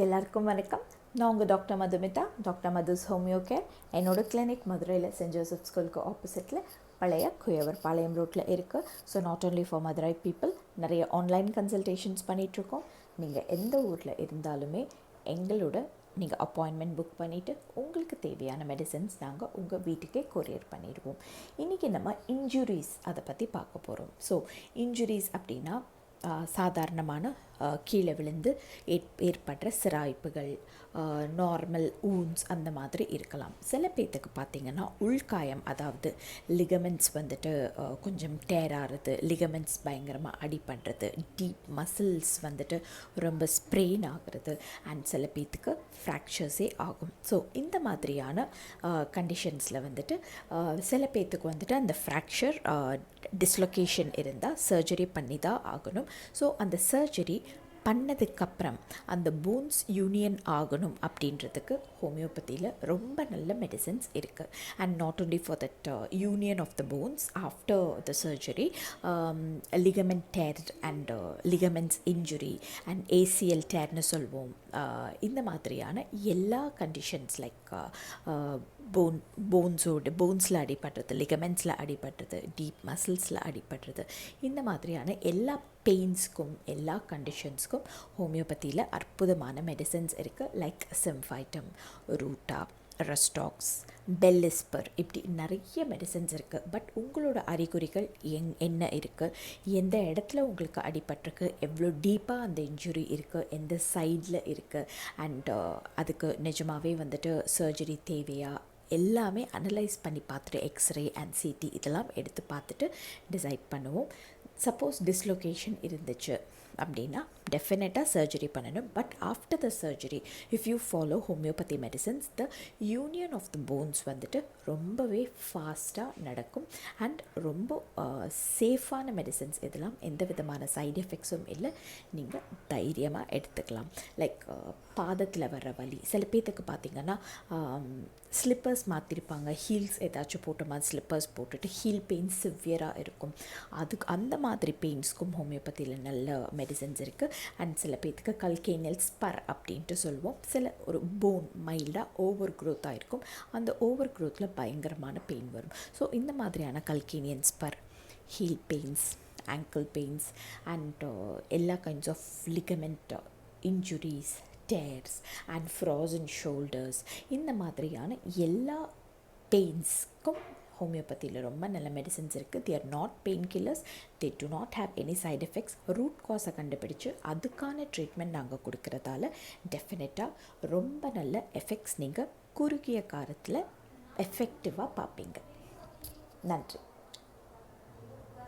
எல்லாருக்கும் வணக்கம். நான் உங்கள் Dr.Madhumitha, Dr.Madhu's Homoeo Care. என்னோட கிளினிக் மதுரையில் சென்ட் ஜோசப் ஸ்கூலுக்கு ஆப்போசிட்டில் பழைய குயவர் பாளையம் ரோட்டில் இருக்குது. So not only for Madurai people, நிறைய ஆன்லைன் கன்சல்டேஷன்ஸ் பண்ணிகிட்ருக்கோம். நீங்கள் எந்த ஊரில் இருந்தாலுமே எங்களோட நீங்கள் அப்பாயின்மெண்ட் புக் பண்ணிவிட்டு உங்களுக்கு தேவையான மெடிசன்ஸ் நாங்கள் உங்கள் வீட்டுக்கே கொரியர் பண்ணிடுவோம். இன்றைக்கி நம்ம இன்ஜுரிஸ் அதை பற்றி பார்க்க போகிறோம். ஸோ இன்ஜுரிஸ் அப்படின்னா சாதாரணமான கீழே விழுந்து ஏற்படுற சிராய்ப்புகள், நார்மல் ஊன்ஸ் அந்த மாதிரி இருக்கலாம். சில பேர்த்துக்கு பார்த்திங்கன்னா உள்காயம், அதாவது லிகமெண்ட்ஸ் வந்துட்டு கொஞ்சம் டேர் ஆகிறது, லிகமெண்ட்ஸ் பயங்கரமாக அடிபடுறது, டீப் மசில்ஸ் வந்துட்டு ரொம்ப ஸ்ப்ரெயின் ஆகிறது, அண்ட் சில பேர்த்துக்கு ஃப்ராக்சர்ஸே ஆகும். ஸோ இந்த மாதிரியான கண்டிஷன்ஸில் வந்துட்டு சில பேர்த்துக்கு வந்துட்டு அந்த ஃப்ராக்சர் டிஸ்லொகேஷன் இருந்தால் சர்ஜரி பண்ணி தான் ஆகணும். ஸோ அந்த சர்ஜரி பண்ணதுக்கப்புறம் அந்த போன்ஸ் யூனியன் ஆகணும் அப்படின்றதுக்கு ஹோமியோபதியில் ரொம்ப நல்ல மெடிசன்ஸ் இருக்குது. And not only for that union of the bones after the surgery, ligament tear and ligaments injury and ACL டேர்னு சொல்வோம். இந்த மாதிரியான எல்லா கண்டிஷன்ஸ் லைக் போன்ஸில் அடிபடுறது, லிகமெண்ட்ஸில் அடிபடுறது, டீப் மசில்ஸில் அடிபடுறது, இந்த மாதிரியான எல்லா பெயின்ஸ்க்கும் எல்லா கண்டிஷன்ஸ்க்கும் ஹோமியோபதியில் அற்புதமான மெடிசன்ஸ் இருக்குது. லைக் சிம்ஃபைட்டம், ரூட்டா, ரெஸ்டாக்ஸ், பெல்லிஸ்பர், இப்படி நிறைய மெடிசன்ஸ் இருக்குது. பட் உங்களோட அறிகுறிகள் என்ன இருக்குது, எந்த இடத்துல உங்களுக்கு அடிபட்டிருக்கு, எவ்வளோ டீப்பாக அந்த இன்ஜுரி இருக்குது, எந்த சைடில் இருக்குது, அண்ட் அதுக்கு நிஜமாகவே வந்துட்டு சர்ஜரி தேவையா, எல்லாமே அனலைஸ் பண்ணி பார்த்துட்டு எக்ஸ்ரே அண்ட் சிடி இதெல்லாம் எடுத்து பார்த்துட்டு டிசைட் பண்ணுவோம். சப்போஸ் டிஸ்லொகேஷன் இருந்துச்சு அப்படின்னா டெஃபினட்டாக சர்ஜரி பண்ணணும். But after the surgery if you follow homeopathy medicines, the union of the bones வந்துட்டு ரொம்பவே ஃபாஸ்ட்டாக நடக்கும். அண்ட் ரொம்ப சேஃபான மெடிசன்ஸ், இதெல்லாம் எந்த விதமான சைடு எஃபெக்ட்ஸும் இல்லை. நீங்கள் தைரியமாக எடுத்துக்கலாம். லைக் பாதத்தில் வர்ற வலி, சில பேர்த்துக்கு பார்த்திங்கன்னா ஸ்லிப்பர்ஸ் மாற்றிருப்பாங்க, ஹீல்ஸ் ஏதாச்சும் போட்ட மாதிரி ஸ்லிப்பர்ஸ் போட்டுட்டு ஹீல் பெயின் சிவியராக இருக்கும். அதுக்கு அந்த மாதிரி பெயின்ஸ்க்கும் ஹோமியோபதியில் நல்ல மெடிசன்ஸ் இருக்குது. அண்ட் சில பேர்த்துக்கு கல்கேனியல் ஸ்பர் அப்படின்ட்டு சொல்லுவோம். சில ஒரு போன் மைல்டாக ஓவர் க்ரோத்தாக இருக்கும், அந்த ஓவர் க்ரோத்தில் பயங்கரமான பெயின் வரும். ஸோ இந்த மாதிரியான calcanean spur, heel pains, ankle pains and எல்லா kinds of ligament injuries, tears and frozen shoulders, இந்த மாதிரியான எல்லா பெயின்ஸ்க்கும் ஹோமியோபதியில் ரொம்ப நல்ல மெடிசன்ஸ் இருக்குது. They are not pain killers, they do not have any side effects. Root காஸை கண்டுபிடிச்சு அதுக்கான ட்ரீட்மெண்ட் நாங்கள் கொடுக்குறதால டெஃபினட்டாக ரொம்ப நல்ல எஃபெக்ட்ஸ் நீங்கள் குறுகிய காலத்தில் எஃபெக்டிவாக பார்ப்பீங்க. நன்றி.